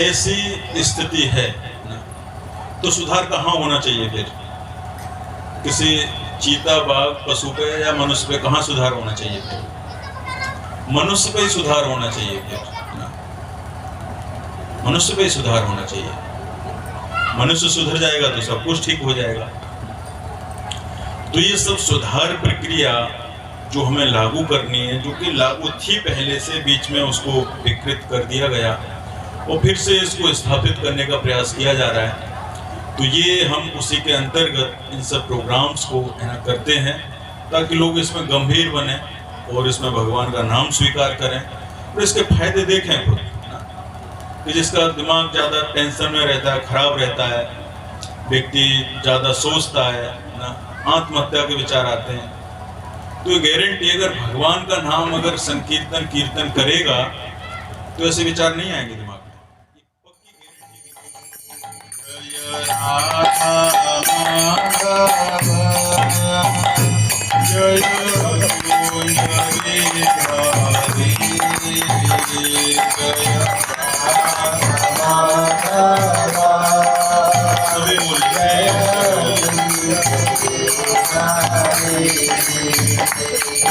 ऐसी स्थिति है ना, तो सुधार कहाँ होना चाहिए फिर? किसी चीता, बाघ, पशु पे या मनुष्य पे कहाँ सुधार होना चाहिए फिर? मनुष्य पे ही सुधार होना चाहिए फिर ना, मनुष्य पे ही सुधार होना चाहिए। मनुष्य सुधर जाएगा तो सब कुछ ठीक हो जाएगा। तो ये सब सुधार प्रक्रिया जो हमें लागू करनी है, जो कि लागू थी पहले से, बीच में उसको विकृत कर दिया गया और फिर से इसको स्थापित करने का प्रयास किया जा रहा है। तो ये हम उसी के अंतर्गत इन सब प्रोग्राम्स को करते हैं ताकि लोग इसमें गंभीर बने और इसमें भगवान का नाम स्वीकार करें और इसके फायदे देखें खुद ना। कि जिसका दिमाग ज़्यादा टेंशन में रहता है, खराब रहता है, व्यक्ति ज़्यादा सोचता है ना, आत्महत्या के विचार आते हैं, तो ये गारंटी अगर भगवान का नाम अगर संकीर्तन कीर्तन करेगा तो ऐसे विचार नहीं आएंगे दिमाग में।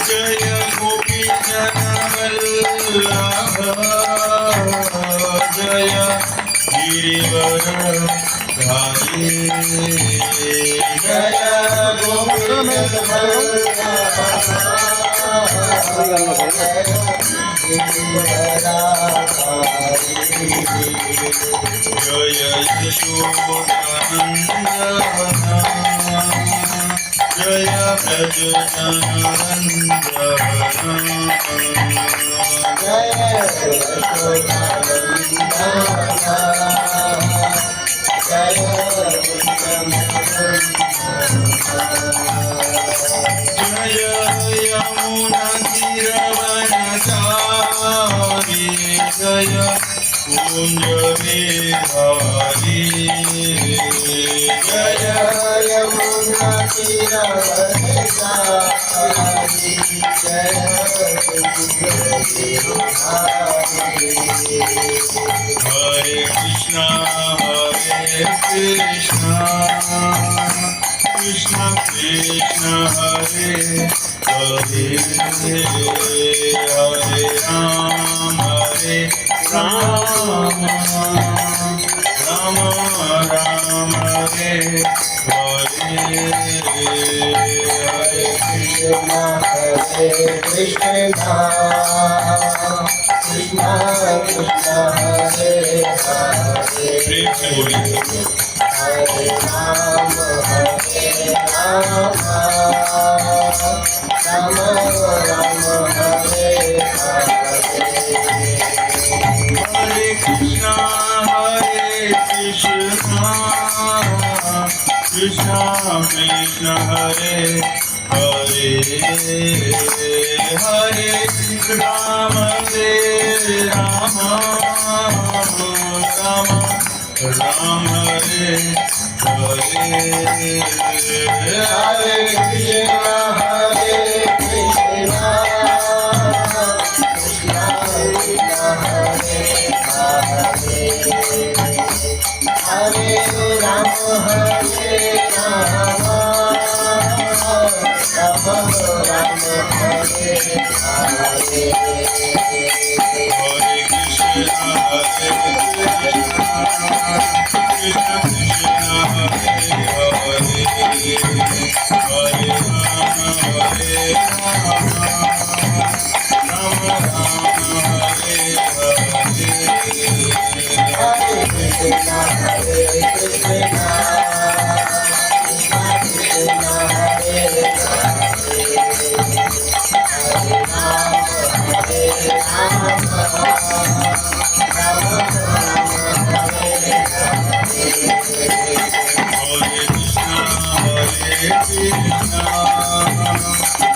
जय गोपी जनवल्लभ जय गिरिवर धारी जय गोपी जय यशोदानंदन जय ब्रजनंदन जय जय यमुना तीरवनचारी जय कुंज विहारी जय यमुना तीरवनचारी जय हरे कृष्णा कृष्ण कृष्ण हरे हरे हरे राम राम राम हरे हरे हरे कृष्ण कृष्ण कृष्ण हरे हरे प्रेम से बोलिए हरे राम राम राम हरे हरे कृष्ण कृष्ण कृष्ण हरे हरे हरे राम राम राम राम हरे हरे हरे कृष्ण कृष्ण हरे हरे हरे राम राम राम हरे हरे हरे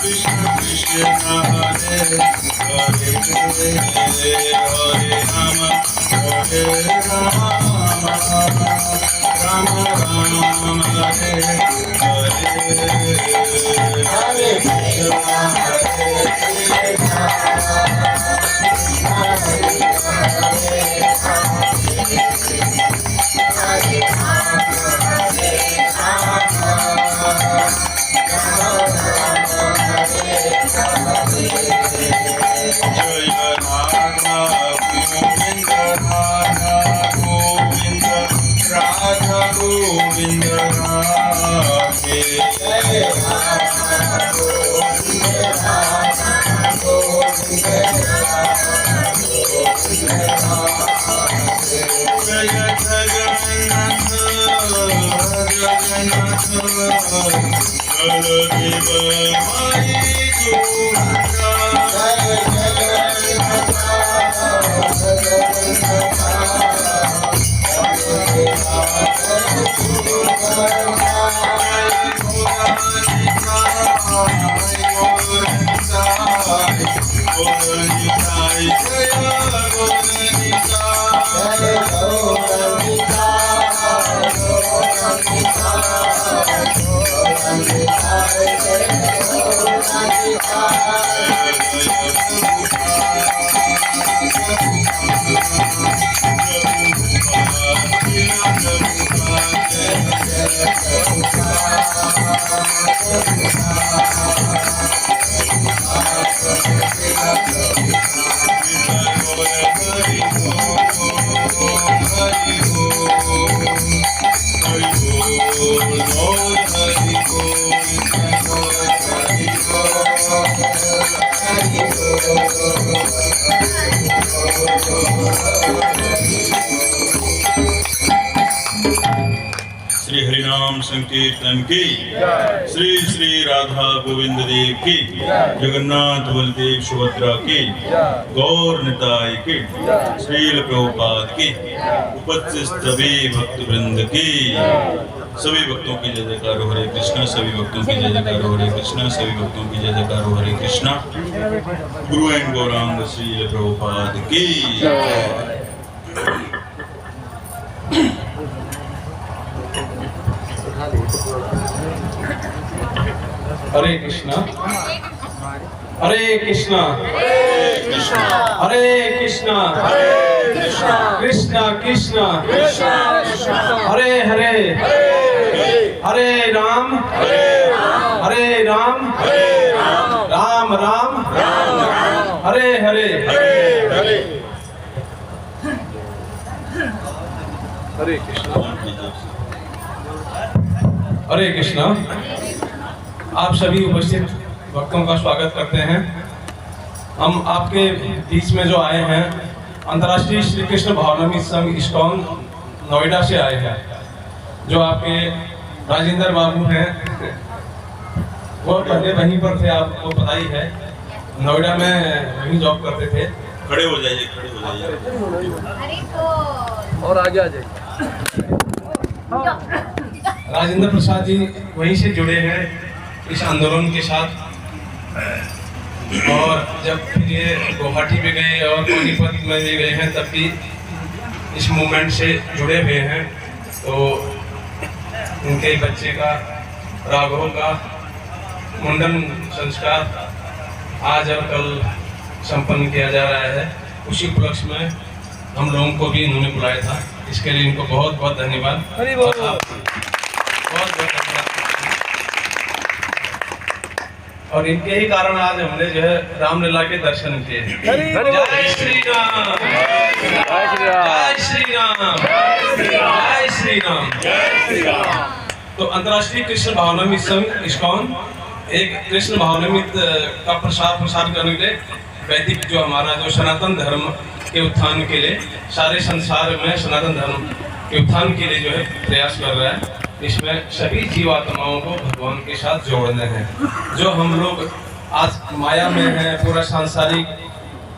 कृष्ण कृष्ण कृष्ण हरे हरे हरे राम राम राम हरे हरे हरे कृष्ण हरे कृष्ण हरे श्री हरिनाम संकीर्तन की, श्री श्री राधा गोविंद देव की, जगन्नाथ बलदेव सुभद्रा की, गौर निताई की, श्रील प्रभुपाद की, उपस्थित सभी भक्त वृंद की, सभी भक्तों की जय जयकार हो हरे कृष्णा, सभी भक्तों की जय जयकार हो हरे कृष्णा, सभी भक्तों की जय जयकार हो हरे कृष्णा। गुरु एंड गौरांग श्रील प्रभुपाद की। हरे कृष्णा हरे कृष्णा कृष्णा हरे कृष्णा कृष्णा कृष्णा हरे हरे हरे राम राम राम हरे हरे हरे कृष्णा हरे कृष्णा। आप सभी उपस्थित भक्तों का स्वागत करते हैं। हम आपके बीच में जो आए हैं, अंतर्राष्ट्रीय श्री कृष्ण भावनामृत संघ इस्कॉन नोएडा से आए हैं। जो आपके राजेंद्र बाबू हैं, वो पहले वहीं पर थे, आपको पता ही है, नोएडा में वहीं जॉब करते थे। खड़े हो जाइए, खड़े हो जाइए और आगे आ जाइए। राजेंद्र प्रसाद जी वहीं से जुड़े हैं इस आंदोलन के साथ। और जब फिर ये गुवाहाटी में गए और पानीपत में भी गए हैं, तब भी इस मूवमेंट से जुड़े हुए हैं। तो उनके बच्चे का, राघव का मुंडन संस्कार आज और कल संपन्न किया जा रहा है। उसी उपलक्ष्य में हम लोगों को भी इन्होंने बुलाया था। इसके लिए इनको बहुत बहुत धन्यवाद। बहुत बहुत धन्यवाद। और इनके ही कारण आज हमने जो है रामलीला के दर्शन किए। जय श्री राम, जय श्री राम, जय श्री राम। तो अंतर्राष्ट्रीय कृष्ण भावनामृत संघ इस्कॉन एक कृष्ण भावनामृत का प्रसार करने के लिए, वैदिक जो हमारा जो सनातन धर्म के उत्थान के लिए, सारे संसार में सनातन धर्म के उत्थान के लिए जो है प्रयास कर रहा है। इसमें सभी जीवात्माओं को भगवान के साथ जोड़ने हैं। जो हम लोग आज माया में हैं, पूरा सांसारिक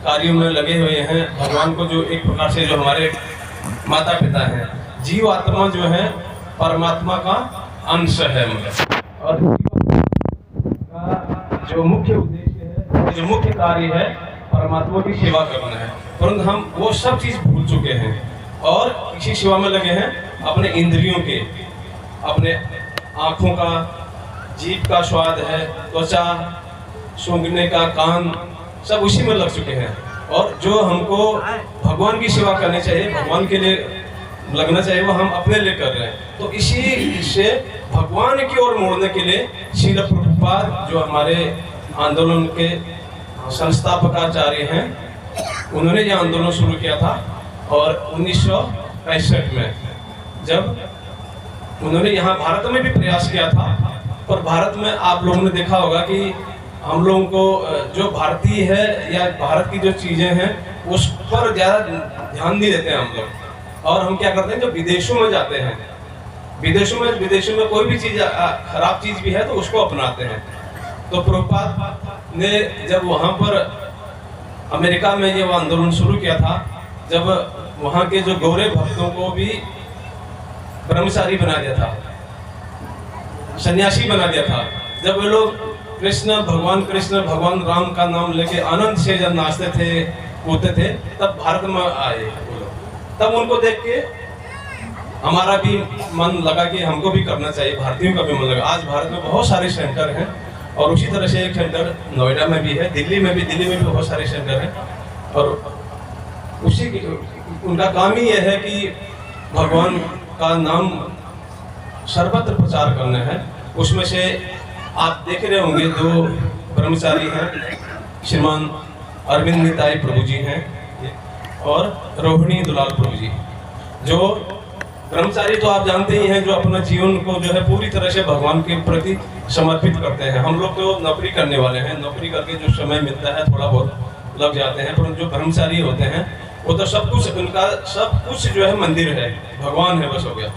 कार्यों में लगे हुए हैं, भगवान को जो एक प्रकार से जो हमारे माता पिता हैं, जीवात्मा जो है परमात्मा का अंश है। और जो मुख्य उद्देश्य है, जो मुख्य कार्य है, परमात्मा की सेवा करना है। परंतु हम वो सब चीज भूल चुके हैं और इसी सेवा में लगे हैं, अपने इंद्रियों के, अपने आँखों का, जीभ का स्वाद है, त्वचा, सूंघने का कान, सब उसी में लग चुके हैं। और जो हमको भगवान की सेवा करनी चाहिए, भगवान के लिए लगना चाहिए, वो हम अपने लिए कर रहे हैं। तो इसी से भगवान की ओर मोड़ने के लिए श्रील प्रभुपाद जो हमारे आंदोलन के संस्थापकाचार्य हैं, उन्होंने यह आंदोलन शुरू किया था। और 1965 में जब उन्होंने यहाँ भारत में भी प्रयास किया था, पर भारत में आप लोगों ने देखा होगा कि हम लोगों को जो भारतीय है या भारत की जो चीज़ें हैं उस पर ज़्यादा ध्यान नहीं देते हैं हम लोग। और हम क्या करते हैं, जब विदेशों में जाते हैं, विदेशों में कोई भी चीज़ खराब चीज़ भी है तो उसको अपनाते हैं। तो प्रभुपाद ने जब वहाँ पर अमेरिका में ये आंदोलन शुरू किया था, जब वहाँ के जो गौरे भक्तों को भी ब्रह्मचारी बना दिया था, सन्यासी बना दिया था, जब वे लोग कृष्ण भगवान राम का नाम लेके आनंद से जब नाचते थे कूदते थे, तब भारत में आए वो लोग। तब उनको देख के हमारा भी मन लगा कि हमको भी करना चाहिए, भारतीयों का भी मन लगा। आज भारत में बहुत सारे सेंटर हैं और उसी तरह से एक सेंटर नोएडा में भी है, दिल्ली में भी बहुत सारे सेंटर हैं। और उसी उनका काम ही यह है कि भगवान का नाम सर्वत्र प्रचार करना है। उसमें से आप देख रहे होंगे दो ब्रह्मचारी हैं, श्रीमान अरविंद निताई प्रभु जी हैं और रोहिणी दुलाल प्रभु जी। जो ब्रह्मचारी तो आप जानते ही हैं, जो अपना जीवन को जो है पूरी तरह से भगवान के प्रति समर्पित करते हैं। हम लोग तो नौकरी करने वाले हैं, नौकरी करके जो समय मिलता है थोड़ा बहुत लग जाते हैं, पर जो ब्रह्मचारी होते हैं वो तो सब कुछ, उनका सब कुछ जो है मंदिर है, भगवान है, बस हो गया।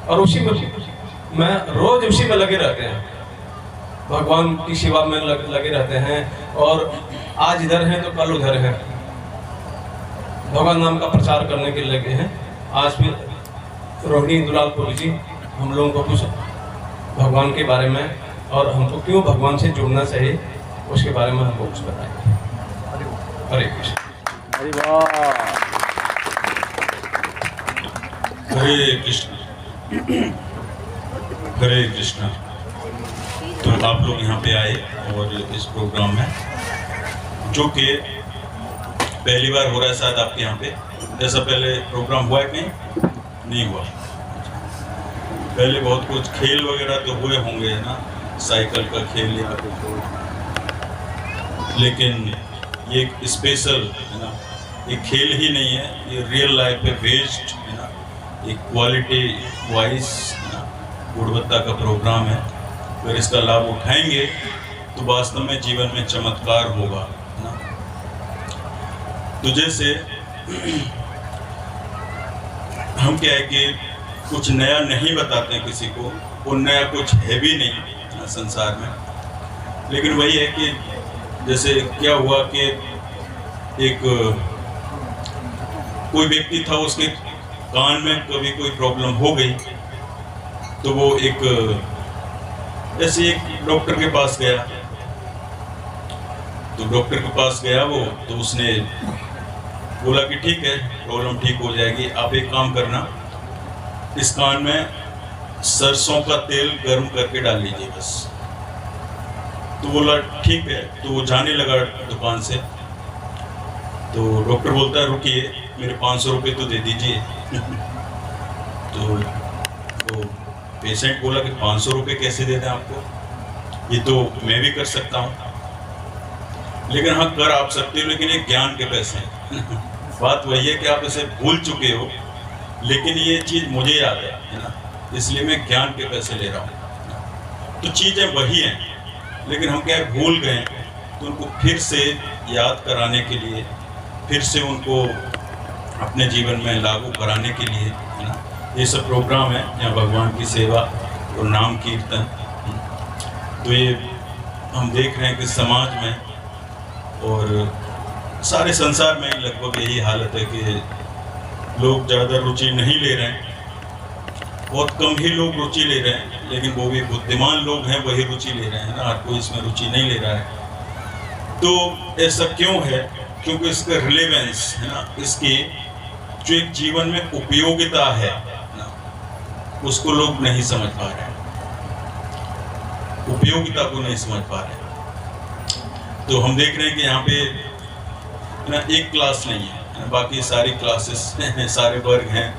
और उसी में मैं रोज उसी में लगे रहते हैं, भगवान की सेवा में लगे रहते हैं। और आज इधर हैं तो कल उधर हैं, भगवान नाम का प्रचार करने के लगे हैं। आज भी रोहिणी दुलाल प्रभु जी हम लोगों को कुछ भगवान के बारे में और हमको क्यों भगवान से जुड़ना चाहिए उसके बारे में हमको कुछ बताएं। हरे कृष्ण। हरे कृष्ण, हरे कृष्ण। तो आप लोग यहाँ पे आए और इस प्रोग्राम में, जो कि पहली बार हो रहा है शायद आपके यहाँ पे, जैसा पहले प्रोग्राम हुआ है कहीं नहीं हुआ। पहले बहुत कुछ खेल वगैरह तो हुए होंगे ना, साइकिल का खेल या कुछ, लेकिन ये एक स्पेशल है ना, ये खेल ही नहीं है, ये रियल लाइफ पे बेस्ड है ना, एक क्वालिटी वाइज गुणवत्ता का प्रोग्राम है। अगर इसका लाभ उठाएंगे तो वास्तव में जीवन में चमत्कार होगा, है ना। तो जैसे हम क्या है कि कुछ नया नहीं बताते हैं किसी को, वो नया कुछ है भी नहीं संसार में। लेकिन वही है कि जैसे क्या हुआ कि एक कोई व्यक्ति था, उसके कान में कभी कोई प्रॉब्लम हो गई, तो वो ऐसे एक डॉक्टर के पास गया। तो डॉक्टर के पास गया वो, तो उसने बोला कि ठीक है, प्रॉब्लम ठीक हो जाएगी, आप एक काम करना, इस कान में सरसों का तेल गर्म करके डाल लीजिए बस। तो बोला ठीक है। तो वो जाने लगा दुकान से। तो डॉक्टर बोलता है रुकिए, मेरे 500 रुपये तो दे दीजिए। तो पेशेंट बोला कि 500 रुपये कैसे देते हैं आपको, ये तो मैं भी कर सकता हूँ। लेकिन हाँ, कर आप सकते हो, लेकिन ये ज्ञान के पैसे हैं। बात वही है कि आप इसे भूल चुके हो, लेकिन ये चीज़ मुझे याद है ना, इसलिए मैं ज्ञान के पैसे ले रहा हूँ। तो चीज़ें वही हैं, लेकिन हम क्या भूल गए, तो उनको फिर से याद कराने के लिए, फिर से उनको अपने जीवन में लागू कराने के लिए, है ना, ये सब प्रोग्राम है यहाँ भगवान की सेवा और नाम कीर्तन। तो ये हम देख रहे हैं कि समाज में और सारे संसार में लगभग यही हालत है कि लोग ज़्यादा रुचि नहीं ले रहे हैं, बहुत कम ही लोग रुचि ले रहे हैं, लेकिन वो भी बुद्धिमान लोग हैं वही रुचि ले रहे हैं ना, हर कोई इसमें रुचि नहीं ले रहा है। तो ऐसा क्यों है? क्योंकि इसका रिलेवेंस है ना, इसकी जो एक जीवन में उपयोगिता है ना, उसको लोग नहीं समझ पा रहे हैं, उपयोगिता को नहीं समझ पा रहे हैं। तो हम देख रहे हैं कि यहाँ पे ना एक क्लास नहीं है, बाकी सारी क्लासेस हैं, सारे वर्ग हैं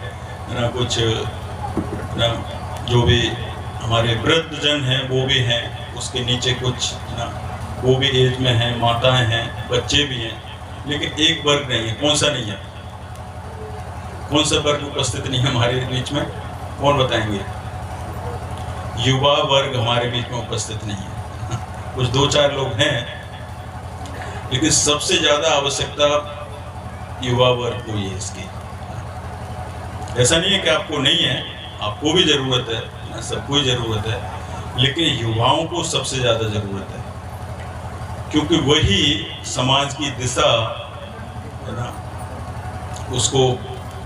ना, कुछ ना जो भी हमारे वृद्ध जन हैं वो भी हैं, उसके नीचे कुछ ना वो भी एज में हैं, माताएं हैं, बच्चे भी हैं, लेकिन एक वर्ग नहीं है। कौन सा नहीं है? कौन सा वर्ग उपस्थित नहीं है हमारे बीच में? कौन बताएंगे? युवा वर्ग हमारे बीच में उपस्थित नहीं है। कुछ 2-4 लोग हैं, लेकिन सबसे ज्यादा आवश्यकता युवा वर्ग को ही है इसकी। ऐसा नहीं है कि आपको नहीं है, आपको भी ज़रूरत है ना, सबको ही ज़रूरत है, लेकिन युवाओं को सबसे ज़्यादा ज़रूरत है, क्योंकि वही समाज की दिशा है ना, उसको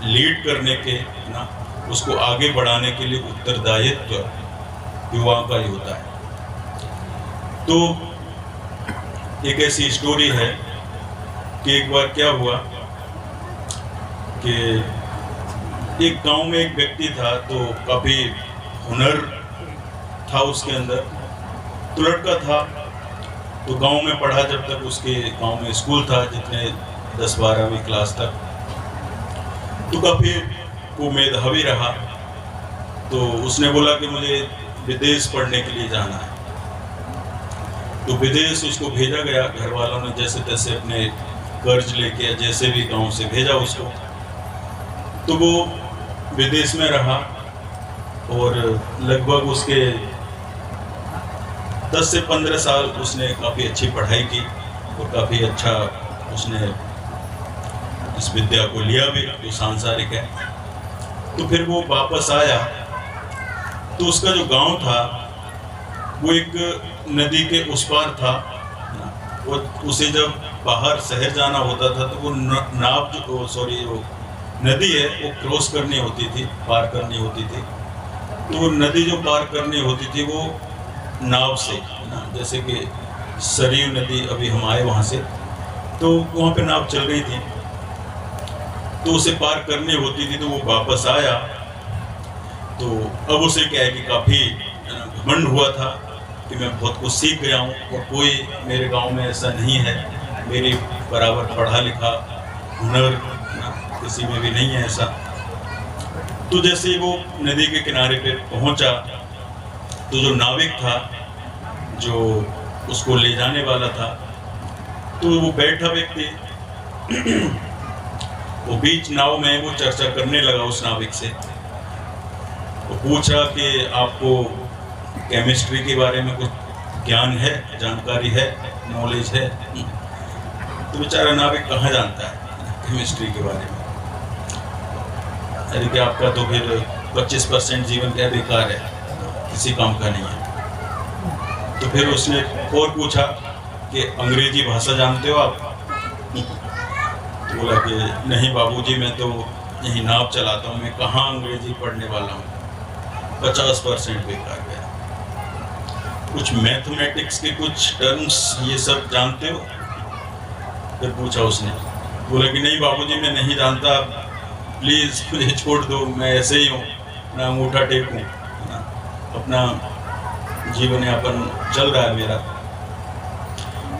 लीड करने के ना, उसको आगे बढ़ाने के लिए उत्तरदायित्व युवाओं का ही होता है। तो एक ऐसी स्टोरी है कि एक बार क्या हुआ कि एक गांव में एक व्यक्ति था, तो काफ़ी हुनर था उसके अंदर, तो लड़का था, तो गांव में पढ़ा जब तक उसके गांव में स्कूल था, जितने 10-12वीं क्लास तक, तो काफ़ी वो मेधावी रहा। तो उसने बोला कि मुझे विदेश पढ़ने के लिए जाना है, तो विदेश उसको भेजा गया। घर वालों ने जैसे तैसे अपने कर्ज लेके जैसे भी गांव से भेजा उसको, तो वो विदेश में रहा और लगभग उसके 10 से 15 साल उसने काफ़ी अच्छी पढ़ाई की और काफ़ी अच्छा उसने इस विद्या को लिया भी, जो सांसारिक है। तो फिर वो वापस आया, तो उसका जो गांव था वो एक नदी के उस पार था, और उसे जब बाहर शहर जाना होता था तो वो नाव जो नदी है वो क्रॉस करनी होती थी, पार करनी होती थी। तो वो नदी जो पार करनी होती थी वो नाव से ना, जैसे कि सरयू नदी, अभी हम आए वहाँ से, तो वहाँ पे नाव चल रही थी, तो उसे पार करनी होती थी। तो वो वापस आया, तो अब उसे क्या है कि काफ़ी घमंड हुआ था कि मैं बहुत कुछ सीख गया हूँ और कोई मेरे गांव में ऐसा नहीं है, मेरे बराबर पढ़ा लिखा हुनर किसी में भी नहीं है ऐसा। तो जैसे ही वो नदी के किनारे पे पहुंचा, तो जो नाविक था, जो उसको ले जाने वाला था, तो वो बैठा व्यक्ति वो बीच नाव में वो चर्चा करने लगा उस नाविक से। वो पूछा कि आपको केमिस्ट्री के बारे में कुछ ज्ञान है, जानकारी है, नॉलेज है? तो बेचारा नाविक कहाँ जानता है केमिस्ट्री के बारे में। अरे कि आपका तो फिर 25% जीवन क्या बेकार है, किसी काम का नहीं है। तो फिर उसने और पूछा कि अंग्रेजी भाषा जानते हो आप? तो बोला कि नहीं बाबूजी, मैं तो यही नाव चलाता हूँ, मैं कहाँ अंग्रेजी पढ़ने वाला हूँ। 50% बेकार गया। कुछ मैथमेटिक्स के कुछ टर्म्स ये सब जानते हो? फिर पूछा उसने, बोला कि नहीं बाबूजी, मैं नहीं जानता, प्लीज़ मुझे छोड़ दो, मैं ऐसे ही हूँ ना, अंगूठा टेकूँ ना, अपना जीवन यापन चल रहा है मेरा।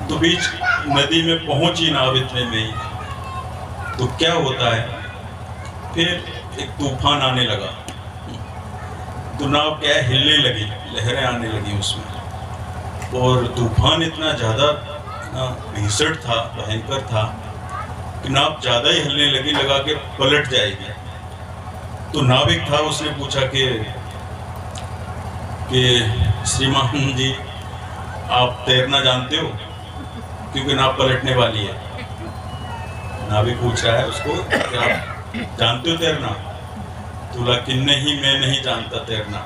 तो बीच नदी में पहुंची नाव इतने में ही, तो क्या होता है, फिर एक तूफान आने लगा, तो नाव क्या है, हिलने लगी, लहरें आने लगी उसमें, और तूफान इतना ज़्यादा भीषण था, भयंकर था कि नाव ज़्यादा ही हिलने लगी, लगा के पलट जाएगी। तो नाविक था, उसने पूछा कि श्रीमान जी, आप तैरना जानते हो? क्योंकि नाव पलटने वाली है। नाविक पूछ रहा है उसको कि आप जानते हो तैरना? तो बोला कि नहीं, मैं नहीं जानता तैरना।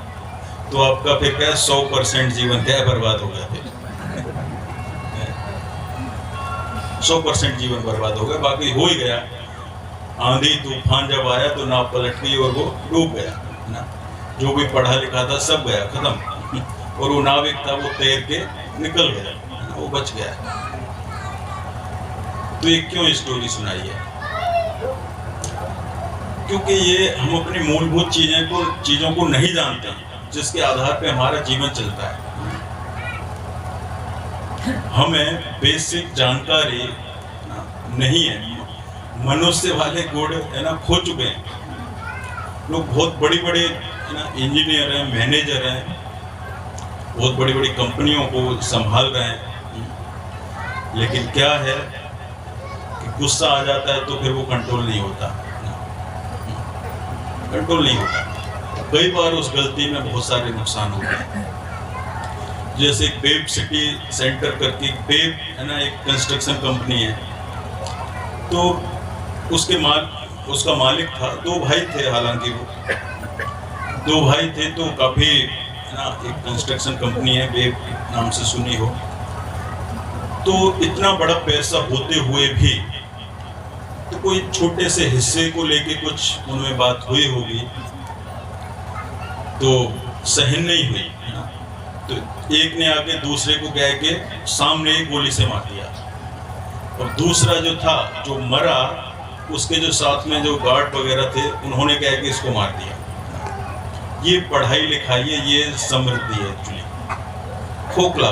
तो आपका फिर क्या 100% जीवन क्या बर्बाद हो गया? फिर 100% जीवन बर्बाद हो गया, बाकी हो ही गया। आंधी तूफान जब आया तो नाव पलट गई और वो डूब गया ना, जो भी पढ़ा लिखा था सब गया, खत्म। और वो नाविक था, वो तैर के निकल गया, वो बच गया। तो ये क्यों स्टोरी सुनाई है? क्योंकि ये हम अपनी मूलभूत चीजों को नहीं जानते हैं, जिसके आधार पे हमारा जीवन चलता है। हमें बेसिक जानकारी नहीं है, मनुष्य वाले गुण है ना खो चुके हैं। लोग बहुत बड़ी बड़ी है ना इंजीनियर हैं, मैनेजर हैं, बहुत बड़ी बड़ी कंपनियों को संभाल रहे हैं, लेकिन क्या है कि गुस्सा आ जाता है तो फिर वो कंट्रोल नहीं होता, कंट्रोल नहीं होता। कई बार उस गलती में बहुत सारे नुकसान होते हैं। जैसे एक वेब सिटी सेंटर करके वेब है ना, एक कंस्ट्रक्शन कंपनी है, तो उसका मालिक था, 2 भाई थे, हालांकि वो दो भाई थे तो काफ़ी ना, एक कंस्ट्रक्शन कंपनी है, वेब नाम से सुनी हो, तो इतना बड़ा पैसा होते हुए भी तो कोई छोटे से हिस्से को लेके कुछ उनमें बात हुई होगी तो सहन नहीं हुई ना। तो एक ने आके दूसरे को कह के सामने एक गोली से मार दिया, और दूसरा जो था जो मरा उसके जो साथ में जो गार्ड वगैरह थे उन्होंने कह के इसको मार दिया। ये पढ़ाई लिखाई है, ये समृद्धि है, एक्चुअली खोखला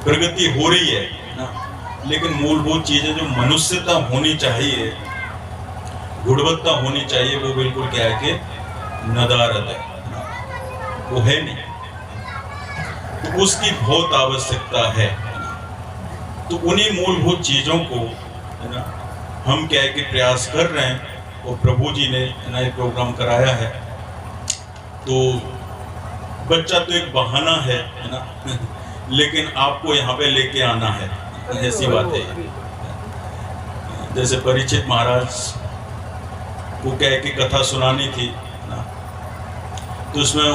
प्रगति हो रही है ना, लेकिन मूलभूत चीजें जो मनुष्यता होनी चाहिए, गुणवत्ता होनी चाहिए, वो बिल्कुल क्या है कि नदारद है, वो है नहीं। तो उसकी बहुत आवश्यकता है। तो उन्हीं मूलभूत चीजों को है ना हम क्या है कि प्रयास कर रहे हैं, और प्रभु जी ने नया प्रोग्राम कराया है। तो बच्चा तो एक बहाना है ना, लेकिन आपको यहाँ पे लेके आना है, ऐसी बात है। जैसे परीक्षित महाराज को कह के कथा सुनानी थी ना, तो उसमें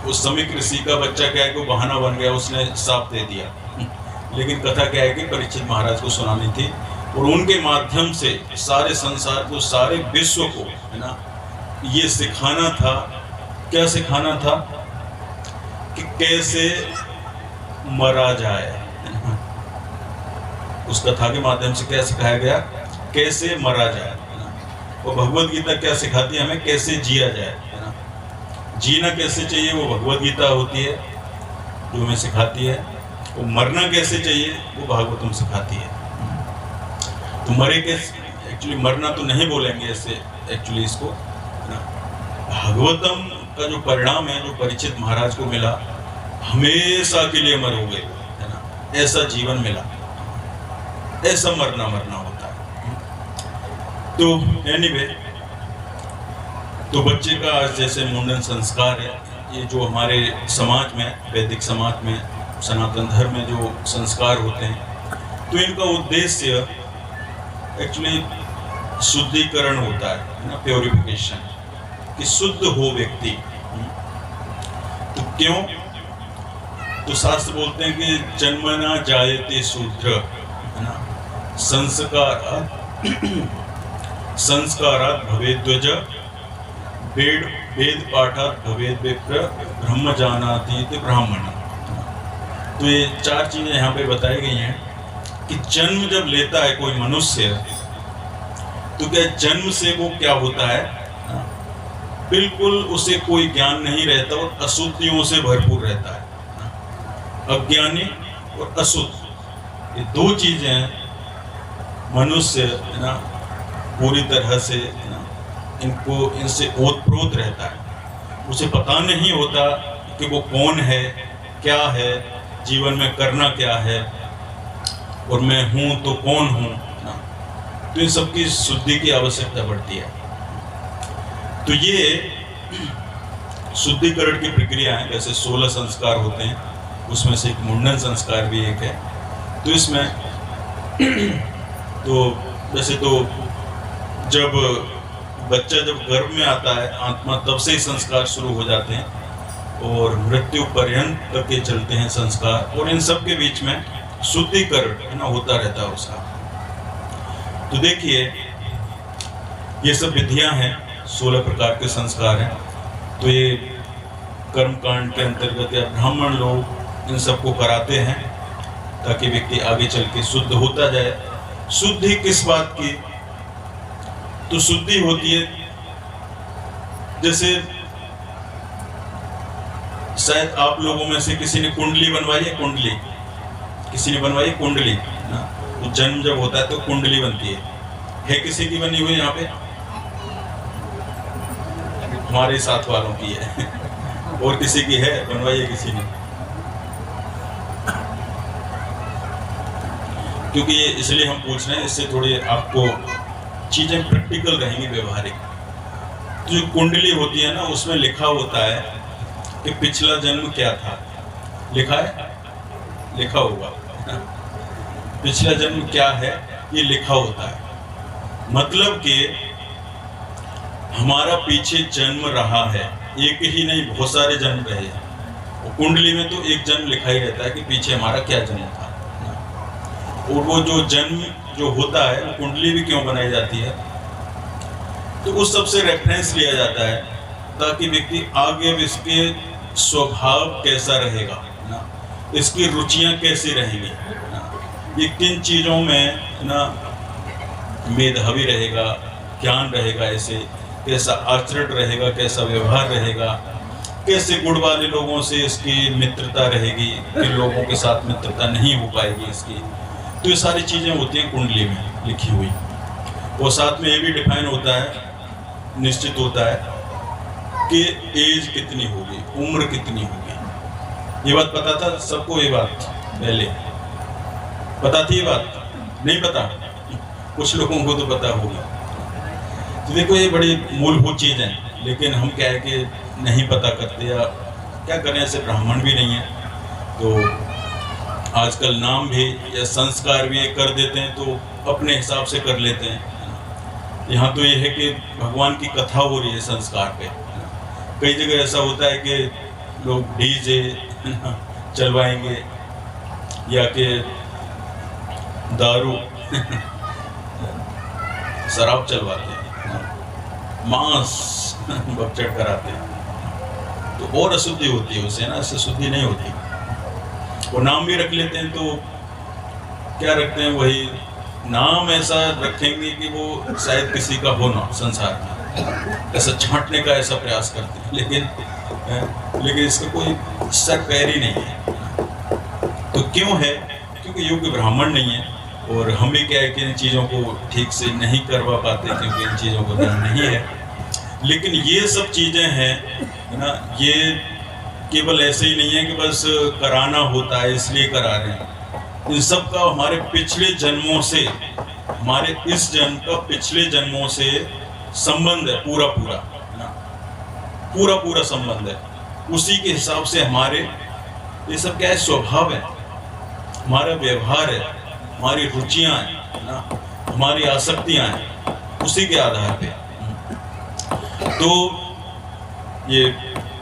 उस समय ऋषि का बच्चा क्या है कि बहाना बन गया, उसने साफ दे दिया। लेकिन कथा क्या है कि परीक्षित महाराज को सुनानी थी, और उनके माध्यम से सारे संसार को, सारे विश्व को है ना ये सिखाना था। क्या सिखाना था? कि कैसे मरा जाए। उस कथा के माध्यम से क्या सिखाया गया? कैसे मरा जाए। वो भगवत गीता क्या सिखाती है हमें? कैसे जिया जाए, है ना। जीना कैसे चाहिए वो भगवत गीता होती है जो हमें सिखाती है। वो मरना कैसे चाहिए वो भागवतम सिखाती है। तो मरे कैसे, एक्चुअली मरना तो नहीं बोलेंगे ऐसे, एक्चुअली इसको ना भागवतम का जो परिणाम है, जो परीक्षित महाराज को मिला, हमेशा के लिए मरोगे, है ना, ऐसा जीवन मिला, ऐसा मरना होता है। तो एनीवे, तो बच्चे का जैसे मुंडन संस्कार है, ये जो हमारे समाज में, वैदिक समाज में, सनातन धर्म में जो संस्कार होते हैं, तो इनका उद्देश्य एक्चुअली शुद्धिकरण होता है ना, प्योरिफिकेशन, कि शुद्ध हो व्यक्ति। तो क्यों? तो शास्त्र बोलते हैं कि जन्मना जायते शूद्र, है ना, संस्कारात् भवेद् द्विज, वेद पाठात् भवेद् विप्र, ब्रह्म जानाति इति ब्राह्मण। तो ये चार चीजें यहाँ पे बताई गई हैं कि जन्म जब लेता है कोई मनुष्य, तो क्या जन्म से वो क्या होता है? बिल्कुल उसे कोई ज्ञान नहीं रहता और अशुद्धियों से भरपूर रहता है। अज्ञानी और अशुद्ध, ये दो चीजें मनुष्य है ना पूरी तरह से है ना इनसे ओतप्रोत रहता है। उसे पता नहीं होता कि वो कौन है, क्या है, जीवन में करना क्या है, और मैं हूं तो कौन हूं ना। तो इन सबकी शुद्धि की आवश्यकता पड़ती है। तो ये शुद्धिकरण की प्रक्रिया है। वैसे 16 संस्कार होते हैं, उसमें से एक मुंडन संस्कार भी एक है। तो इसमें तो वैसे तो जब बच्चा जब गर्भ में आता है, आत्मा, तब से ही संस्कार शुरू हो जाते हैं, और मृत्यु पर्यंत तक के चलते हैं संस्कार, और इन सब के बीच में शुद्धिकरण है ना होता रहता है उसका। तो देखिए, ये सब विधियां हैं, 16 प्रकार के संस्कार हैं। तो ये कर्मकांड के अंतर्गत या ब्राह्मण लोग इन सबको कराते हैं ताकि व्यक्ति आगे चल के शुद्ध होता जाए। शुद्धि किस बात की? तो शुद्धि होती है, जैसे शायद आप लोगों में से किसी ने कुंडली बनवाई है। कुंडली किसी ने बनवाई? कुंडली ना, तो जन्म जब होता है तो कुंडली बनती है किसी की बनी हुई? यहाँ पे हमारे साथ वालों की है और किसी की है? बनवाई है किसी ने? क्योंकि ये इसलिए हम पूछ रहे हैं, इससे थोड़ी आपको चीजें प्रैक्टिकल रहेंगी, व्यवहारिक। तो जो कुंडली होती है ना, उसमें लिखा होता है कि पिछला जन्म क्या था। लिखा है? लिखा होगा पिछला जन्म क्या है, ये लिखा होता है। मतलब कि हमारा पीछे जन्म रहा है, एक ही नहीं बहुत सारे जन्म रहे हैं। कुंडली में तो एक जन्म लिखा ही रहता है कि पीछे हमारा क्या जन्म था, और वो जो जन्म जो होता है वो कुंडली भी क्यों बनाई जाती है, तो उस सब से रेफरेंस लिया जाता है ताकि व्यक्ति आगे इसके स्वभाव कैसा रहेगा ना, इसकी रुचियां कैसी रहेंगी ना, ये किन चीज़ों में ना मेधावी रहेगा, ज्ञान रहेगा, ऐसे कैसा आचरण रहेगा, कैसा व्यवहार रहेगा, कैसे गुण वाले लोगों से इसकी मित्रता रहेगी, किन लोगों के साथ मित्रता नहीं हो पाएगी इसकी। तो ये सारी चीज़ें होती हैं कुंडली में लिखी हुई। और साथ में ये भी डिफाइन होता है, निश्चित होता है कि एज कितनी होगी, उम्र कितनी होगी। ये बात पता था सबको? ये बात पहले पता थी? ये बात नहीं पता? कुछ लोगों को तो पता होगी। तो देखो ये बड़ी मूलभूत चीज़ है, लेकिन हम क्या है कि नहीं पता करते, या क्या करें, ऐसे ब्राह्मण भी नहीं है तो आजकल नाम भी या संस्कार भी कर देते हैं तो अपने हिसाब से कर लेते हैं। यहाँ तो ये है कि भगवान की कथा हो रही है संस्कार पे। कई जगह ऐसा होता है कि लोग डीजे चलवाएंगे या कि दारू शराब चलवाते हैं, मांस बकचट कराते हैं, तो और अशुद्धि होती है उससे ना, इससे शुद्धि नहीं होती। वो नाम भी रख लेते हैं तो क्या रखते हैं, वही नाम ऐसा रखेंगे कि वो शायद किसी का हो ना संसार में, ऐसा छांटने का ऐसा प्रयास करते हैं, लेकिन इसका कोई सर पैर ही नहीं है। तो क्यों है? क्योंकि योग्य ब्राह्मण नहीं है, और हम भी क्या है कि इन चीज़ों को ठीक से नहीं करवा पाते क्योंकि इन चीज़ों को ज्ञान नहीं है। लेकिन ये सब चीज़ें हैं ना, ये केवल ऐसे ही नहीं है कि बस कराना होता है इसलिए करा रहे हैं। इन सब का हमारे पिछले जन्मों से, हमारे इस जन्म का पिछले जन्मों से संबंध है, पूरा पूरा संबंध है। उसी के हिसाब से हमारे ये सब क्या है, स्वभाव है, हमारा व्यवहार है, हमारी रुचियां हैं ना, हमारी आसक्तियां हैं, उसी के आधार पे। तो ये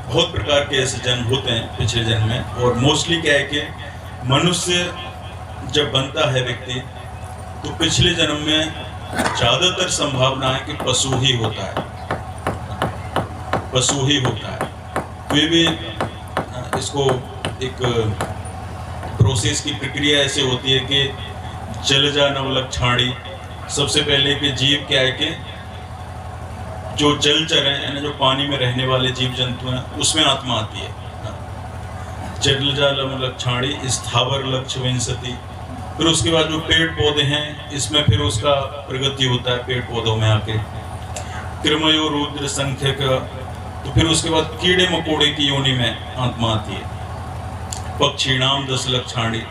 बहुत प्रकार के ऐसे जन्म होते हैं पिछले जन्म में, और मोस्टली क्या है कि मनुष्य जब बनता है व्यक्ति तो पिछले जन्म में ज़्यादातर संभावना है कि पशु ही होता है, पशु ही होता है। तो ये भी इसको एक प्रोसेस की प्रक्रिया ऐसे होती है कि जलजा नवलक्षणी, सबसे पहले कि जीव क्या है कि जो जलचर है, यानी जो पानी में रहने वाले जीव जंतु हैं, उसमें आत्मा आती है। जलजा नवलक्षणी स्थावर लक्ष्य विंशति। फिर उसके बाद जो पेड़ पौधे हैं, इसमें फिर उसका प्रगति होता है पेड़ पौधों में आके। कृमयो रुद्र संख्यक। तो फिर उसके बाद कीड़े मकोड़े की योनि में आत्मा आती है। पक्षी नाम 10 लक्षणी,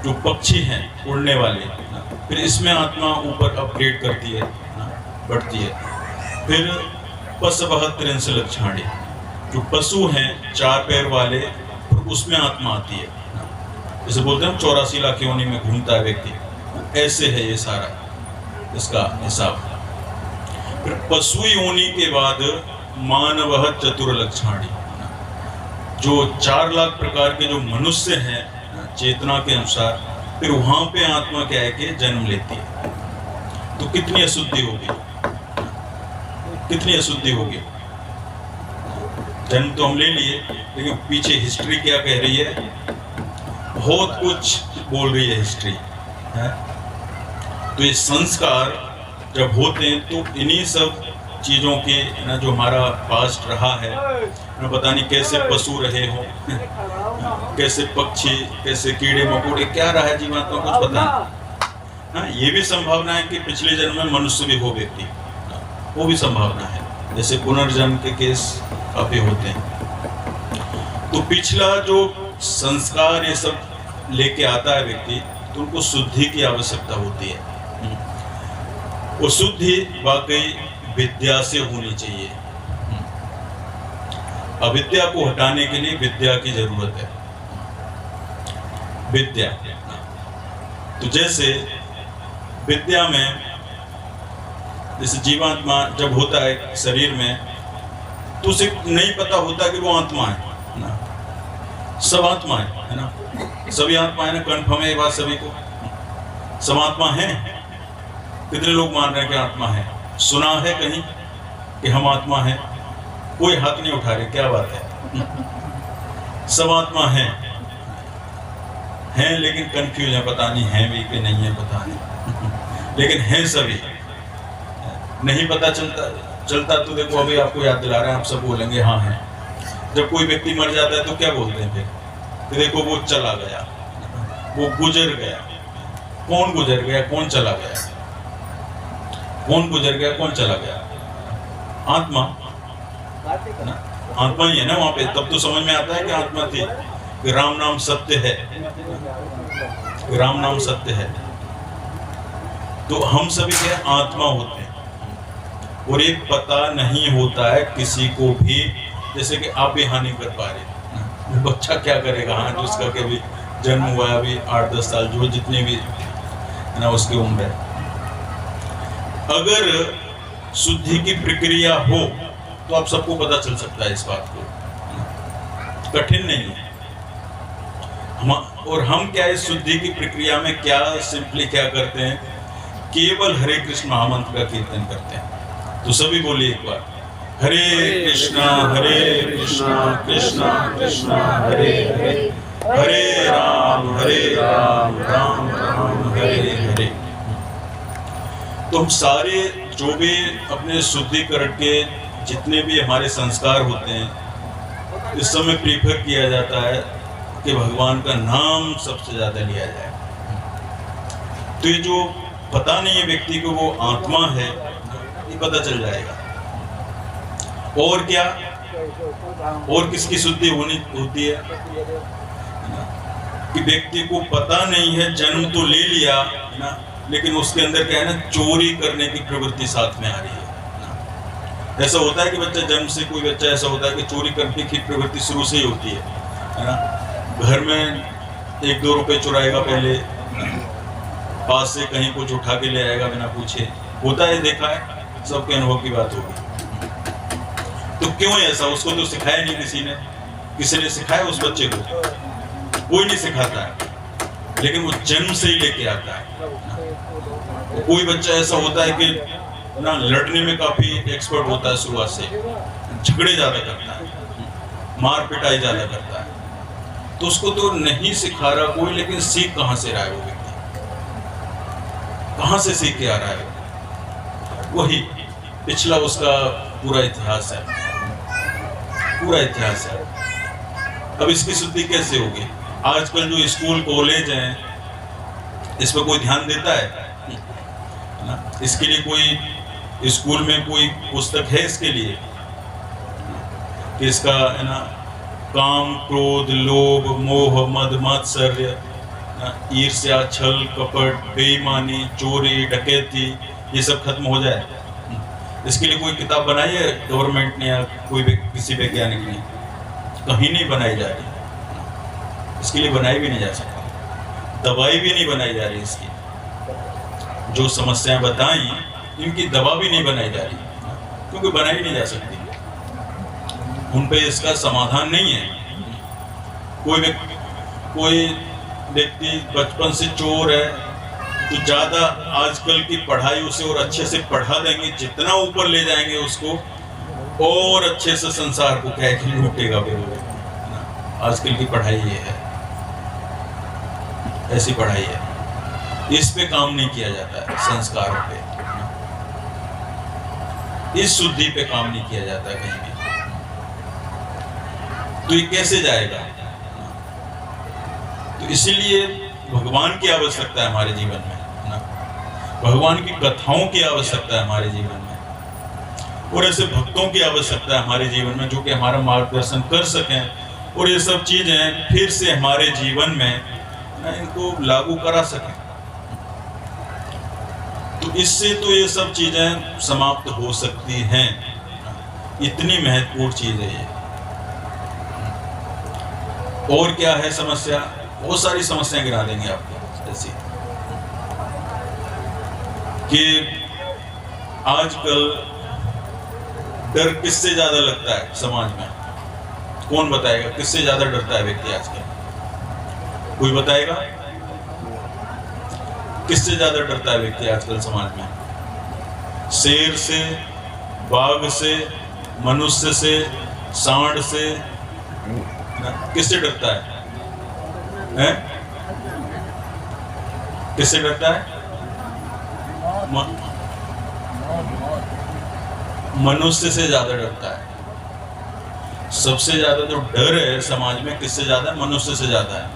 जो पक्षी हैं उड़ने वाले, फिर इसमें आत्मा ऊपर अपग्रेड करती है, बढ़ती है। फिर पशवः 30 लक्षणी, जो पशु हैं 4 पैर वाले, उसमें आत्मा आती है। जैसे बोलते हैं 84 लाख योनि में घूमता है व्यक्ति, ऐसे है ये सारा इसका हिसाब। फिर पशु योनि के बाद मानवः 4 लक्षणी, जो 4 लाख प्रकार के जो मनुष्य हैं चेतना के अनुसार, फिर वहां पे आत्मा क्या है कि जन्म लेती है। तो कितनी अशुद्धि होगी, कितनी अशुद्धि होगी। जन्म तो हम ले लिए, लेकिन पीछे हिस्ट्री क्या कह रही है, बहुत कुछ बोल रही है हिस्ट्री है। तो ये संस्कार जब होते हैं तो इन्हीं सब चीज़ों के ना, जो हमारा पास्ट रहा है ना, पता नहीं कैसे पशु रहे हो कैसे पक्षी, कैसे कीड़े मकोड़े, क्या रहा है जीवात्मा, कुछ पता नहीं। ये भी संभावना है कि पिछले जन्म में मनुष्य भी हो व्यक्ति, वो भी संभावना है। जैसे पुनर्जन्म के केस काफी होते हैं। तो पिछला जो संस्कार ये सब लेके आता है व्यक्ति, तो उनको शुद्धि की आवश्यकता होती है। वो शुद्धि वाकई विद्या से होनी चाहिए। अविद्या को हटाने के लिए विद्या की जरूरत है। विद्या, तो जैसे विद्या में जैसे जीवात्मा जब होता है शरीर में, तो उसे नहीं पता होता कि वो आत्मा है ना। सब आत्मा है ना, सभी आत्मा है ना, कन्फर्म है ये बात सभी को, सब आत्मा है। कितने लोग मान रहे हैं कि आत्मा है? सुना है कहीं कि हम आत्मा है? कोई हाथ नहीं उठा रहे, क्या बात है? सब आत्मा है लेकिन कंफ्यूज है, पता नहीं है भी कि नहीं है, पता नहीं लेकिन है सभी। नहीं पता चलता तो देखो, अभी आपको याद दिला रहे हैं, आप सब बोलेंगे हाँ है। जब कोई व्यक्ति मर जाता है तो क्या बोलते हैं फिर? तो देखो वो चला गया, वो गुजर गया। कौन गुजर गया, कौन चला गया? कौन गुजर गया, कौन चला गया? आत्मा ना, आत्मा ही है ना वहां पे। तब तो समझ में आता है कि आत्मा थी, कि राम नाम सत्य है, राम नाम सत्य है। तो हम सभी के आत्मा होते हैं, और एक पता नहीं होता है किसी को भी, जैसे कि आप भी हानि कर पा रहे, बच्चा क्या करेगा? हाँ, जिसका के भी जन्म हुआ है अभी 8-10 साल, जो जितने भी है ना उसकी उम्र है, अगर शुद्धि की प्रक्रिया हो तो आप सबको पता चल सकता है इस बात को, कठिन नहीं है। और हम क्या इस शुद्धि की प्रक्रिया में क्या सिंपली क्या करते हैं? केवल हरे कृष्ण महामंत्र का कीर्तन करते हैं। तो सभी बोलिए एक बार, हरे कृष्णा कृष्णा कृष्णा हरे हरे, हरे राम राम राम हरे हरे। तो हम सारे जो भी अपने शुद्धिकरण के जितने भी हमारे संस्कार होते हैं, इस समय प्रीफर किया जाता है कि भगवान का नाम सबसे ज्यादा लिया जाए। तो ये जो पता नहीं है व्यक्ति को वो आत्मा है, ये पता चल जाएगा। और क्या, और किसकी शुद्धि होती है कि व्यक्ति को पता नहीं है, जन्म तो ले लिया ना, लेकिन उसके अंदर क्या है ना, चोरी करने की प्रवृत्ति साथ में आ रही है। ऐसा होता है कि बच्चा जन्म से, कोई बच्चा ऐसा होता है कि चोरी करने की प्रवृत्ति शुरू से ही होती है ना। घर में 1-2 रुपए चुराएगा पहले, पास से कहीं कुछ उठा के ले आएगा बिना पूछे, होता है, देखा है, सबके अनुभव की बात होगी। तो क्यों ऐसा? उसको तो सिखाया नहीं किसी ने सिखाया उस बच्चे को? कोई नहीं सिखाता है, लेकिन वो जन्म से ही लेके आता है। कोई बच्चा ऐसा होता है कि ना लड़ने में काफी एक्सपर्ट होता है, शुरुआत से झगड़े ज्यादा करता है, मार पिटाई ज्यादा करता है, तो उसको तो नहीं सिखा रहा कोई, लेकिन सीख कहां से रहा है वो व्यक्ति? कहां से सीख के आ रहा है? वही पिछला उसका पूरा इतिहास है, पूरा इतिहास है। अब इसकी शुद्धि कैसे होगी? आजकल जो स्कूल कॉलेज हैं, इस पर कोई ध्यान देता है ना? इसके लिए कोई स्कूल में कोई पुस्तक है इसके लिए कि इसका है ना, काम क्रोध लोभ मोह मद मात्सर्य, ईर्ष्या छल कपट बेईमानी चोरी डकैती, ये सब खत्म हो जाए? इसके लिए कोई किताब बनाई है गवर्नमेंट ने या कोई किसी वैज्ञानिक ने? कहीं नहीं बनाई जा रही। इसके लिए बनाई भी नहीं जा सकती, दवाई भी नहीं बनाई जा रही इसकी। जो समस्याएं बताई, इनकी दवा भी नहीं बनाई जा रही, क्योंकि बनाई नहीं जा सकती, उन पे इसका समाधान नहीं है। कोई व्यक्ति बचपन से चोर है, तो ज्यादा आजकल की पढ़ाई उसे और अच्छे से पढ़ा देंगे, जितना ऊपर ले जाएंगे उसको, और अच्छे से संसार को क्या कि लूटेगा फिर वो। आजकल की पढ़ाई ये है, ऐसी पढ़ाई है, इस पे काम नहीं किया जाता है, संस्कारों पे, इस शुद्धि पे काम नहीं किया जाता कहीं भी। तो ये कैसे जाएगा? तो इसीलिए भगवान की आवश्यकता है हमारे जीवन में ना, भगवान की कथाओं की आवश्यकता है हमारे जीवन में, और ऐसे भक्तों की आवश्यकता है हमारे जीवन में जो कि हमारा मार्गदर्शन कर सकें और ये सब चीजें फिर से हमारे जीवन में इनको लागू करा सकें। तो इससे तो ये सब चीजें समाप्त हो सकती हैं, इतनी महत्वपूर्ण चीज है ये। और क्या है समस्या? बहुत सारी समस्याएं गिरा देंगे आपको, ऐसी कि आजकल डर किससे ज्यादा लगता है समाज में? कौन बताएगा किससे ज्यादा डरता है व्यक्ति आजकल? कोई बताएगा किससे ज्यादा डरता है व्यक्ति आजकल समाज में? शेर से, बाघ से, मनुष्य से, सांड से? किससे डरता है? किससे डरता है? मनुष्य से ज्यादा डरता है। सबसे ज्यादा जो डर है समाज में किससे ज्यादा है? मनुष्य से ज्यादा है।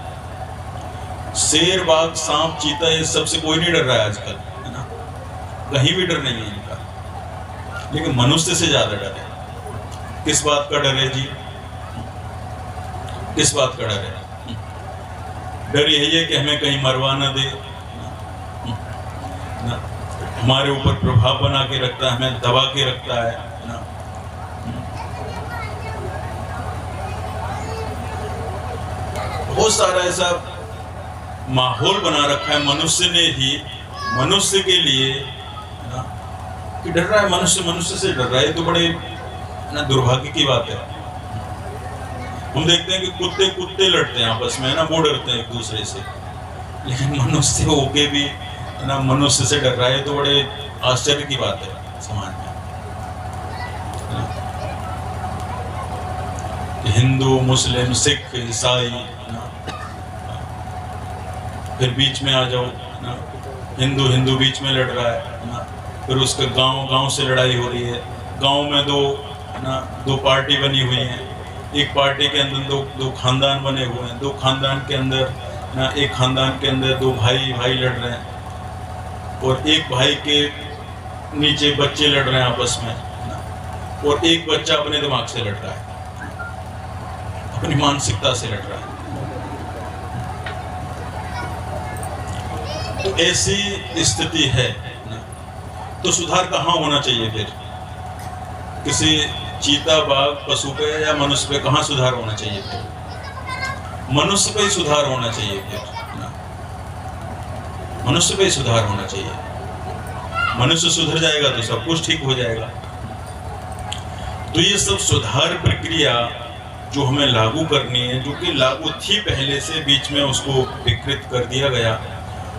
शेर, बाघ, सांप, चीता, ये सबसे कोई नहीं डर रहा है आजकल, है ना? कहीं भी डर नहीं है इनका, लेकिन मनुष्य से ज्यादा डर है। किस बात का डर है जी? किस बात का डर है? डर यही है कि हमें कहीं मरवा न दे, ना? हमारे ऊपर प्रभाव बना के रखता है, हमें दबा के रखता है ना? बहुत सारा ऐसा माहौल बना रखा है मनुष्य ने ही मनुष्य के लिए ना, कि डर रहा है मनुष्य से डर रहा है। तो बड़े ना दुर्भाग्य की बात है। हम देखते हैं कि कुत्ते लड़ते हैं आपस में, ना, वो डरते हैं एक दूसरे से, लेकिन मनुष्य होके भी ना मनुष्य से डर रहा है। तो बड़े आश्चर्य की बात है समाज में। हिंदू, मुस्लिम, सिख, ईसाई ना, फिर बीच में आ जाओ ना, हिंदू बीच में लड़ रहा है ना, फिर उसके गांव से लड़ाई हो रही है। गांव में दो पार्टी बनी हुई हैं। एक पार्टी के अंदर दो खानदान बने हुए हैं। दो खानदान के अंदर ना, एक खानदान के अंदर दो भाई लड़ रहे हैं, और एक भाई के नीचे बच्चे लड़ रहे हैं आपस में ना, और एक बच्चा अपने दिमाग से लड़ रहा है, अपनी मानसिकता से लड़ रहा है। तो ऐसी स्थिति है ना, तो सुधार कहाँ होना चाहिए फिर? किसी चीता, बाघ, पशु पे या मनुष्य पे कहाँ सुधार होना चाहिए फिर? मनुष्य पे ही सुधार होना चाहिए फिर ना, मनुष्य पे ही सुधार होना चाहिए। मनुष्य सुधर जाएगा तो सब कुछ ठीक हो जाएगा। तो ये सब सुधार प्रक्रिया जो हमें लागू करनी है, जो कि लागू थी पहले से, बीच में उसको विकृत कर दिया गया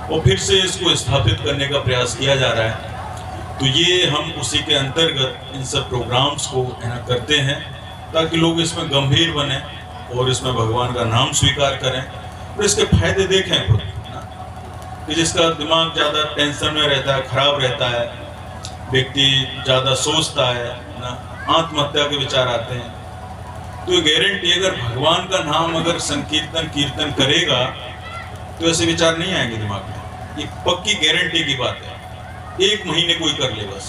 और फिर से इसको स्थापित करने का प्रयास किया जा रहा है। तो ये हम उसी के अंतर्गत इन सब प्रोग्राम्स को करते हैं, ताकि लोग इसमें गंभीर बने और इसमें भगवान का नाम स्वीकार करें और इसके फायदे देखें खुद ना। कि जिसका दिमाग ज़्यादा टेंशन में रहता है, खराब रहता है, व्यक्ति ज़्यादा सोचता है ना, आत्महत्या के विचार आते हैं, तो ये गारंटी, अगर भगवान का नाम अगर कीर्तन करेगा तो ऐसे विचार नहीं आएंगे दिमाग में। ये पक्की गारंटी की बात है। 1 महीने कोई कर ले बस,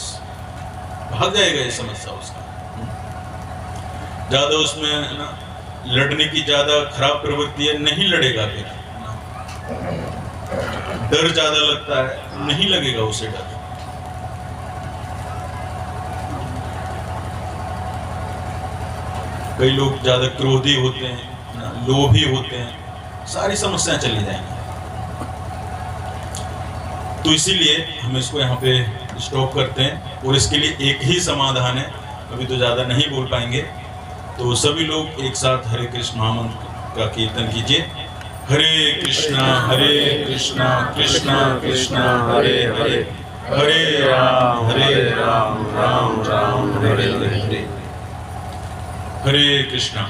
भाग जाएगा ये समस्या उसका। ज्यादा उसमें ना लड़ने की ज्यादा खराब प्रवृत्ति है, नहीं लड़ेगा फिर। डर ज्यादा लगता है, नहीं लगेगा उसे डर। कई लोग ज्यादा क्रोधी होते हैं, लोभी होते हैं, सारी समस्याएं चली जाएंगी। तो इसीलिए हम इसको यहाँ पे स्टॉप करते हैं और इसके लिए एक ही समाधान है, अभी तो ज़्यादा नहीं बोल पाएंगे। तो सभी लोग एक साथ हरे कृष्ण महामंत्र का कीर्तन कीजिए। हरे कृष्णा कृष्णा कृष्णा हरे हरे, हरे राम राम राम हरे हरे। हरे कृष्णा।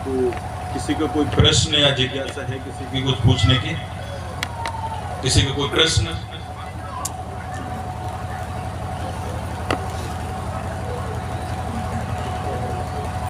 तो किसी का कोई प्रश्न या जिज्ञासा है, किसी की कुछ पूछने की? किसी का कोई प्रश्न?